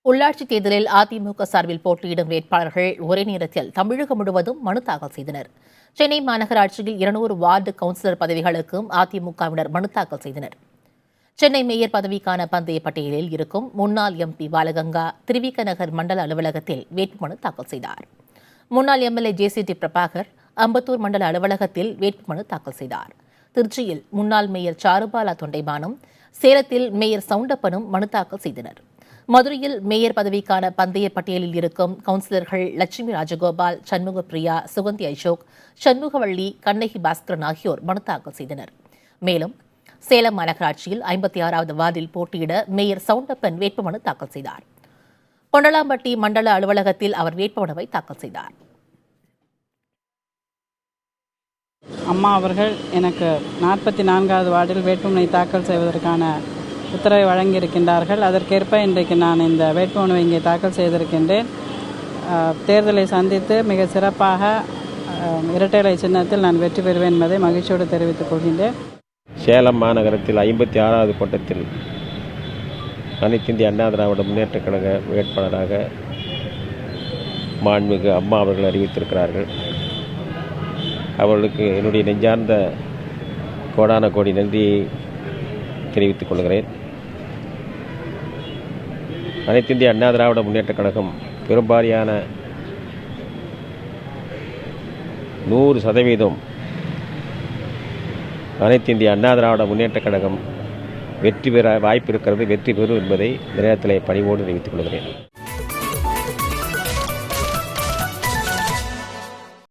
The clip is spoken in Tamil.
உள்ளாட்சித் தேர்தலில் அதிமுக சார்பில் போட்டியிடும் வேட்பாளர்கள் ஒரே நேரத்தில் தமிழகம் முழுவதும் மனு தாக்கல் செய்தனர். சென்னை மாநகராட்சியில் 200 வார்டு கவுன்சிலர் பதவிகளுக்கும் அதிமுகவினர் மனு தாக்கல் செய்தனர். சென்னை மேயர் பதவிக்கான பந்தய பட்டியலில் இருக்கும் முன்னாள் எம்பி பாலகங்கா திருவிக நகர் மண்டல அலுவலகத்தில் வேட்புமனு தாக்கல் செய்தார். முன்னாள் எம்எல்ஏ ஜேசிடி பிரபாகர் அம்பத்தூர் மண்டல அலுவலகத்தில் வேட்புமனு தாக்கல் செய்தார். திருச்சியில் முன்னாள் மேயர் சாருபாலா தொண்டைமானும், சேலத்தில் மேயர் சவுண்டப்பனும் மனு தாக்கல் செய்தனர். மதுரையில் மேயர் பதவிக்கான பந்தய பட்டியலில் இருக்கும் கவுன்சிலர்கள் லட்சுமி ராஜகோபால், சண்முக பிரியா, சுகந்தி அசோக், சண்முகவள்ளி, கண்ணகி பாஸ்கரன் ஆகியோர் மனு தாக்கல் செய்தனர். மேலும் சேலம் மாநகராட்சியில் 56வது வார்டில் போட்டியிட மேயர் சவுண்டப்பன் வேட்புமனு தாக்கல் செய்தார். கொண்டலாம்பட்டி மண்டல அலுவலகத்தில் அவர் வேட்புமனுவை தாக்கல் செய்தார். அம்மா அவர்கள் எனக்கு 44வது வார்டில் வேட்புமனை தாக்கல் செய்வதற்கான உத்தரவை வழங்கியிருக்கின்றார்கள். அதற்கேற்ப இன்றைக்கு நான் இந்த வேட்புமனுவை இங்கே தாக்கல் செய்திருக்கின்றேன். தேர்தலை சந்தித்து மிக சிறப்பாக இரட்டை இலை சின்னத்தில் நான் வெற்றி பெறுவேன் என்பதை மகிழ்ச்சியோடு தெரிவித்துக் கொள்கின்றேன். சேலம் மாநகரத்தில் 56வது கோட்டத்தில் அனைத்து இந்திய அண்ணா திராவிட முன்னேற்றக் கழக வேட்பாளராக மாண்புமிகு அம்மா அவர்கள் அறிவித்திருக்கிறார்கள். அவர்களுக்கு என்னுடைய நெஞ்சார்ந்த கோடான கோடி நன்றியை தெரிவித்துக் கொள்கிறேன். அனைத்து இந்திய அண்ணா திராவிட முன்னேற்றக் கழகம் பெரும்பாரியான 100% அனைத்து இந்திய அண்ணா திராவிட முன்னேற்றக் கழகம் வெற்றி பெற வாய்ப்பு இருக்கிறது, வெற்றி பெறும் என்பதை இந்த நேரத்தில் பணிவோடு தெரிவித்துக் கொள்கிறேன்.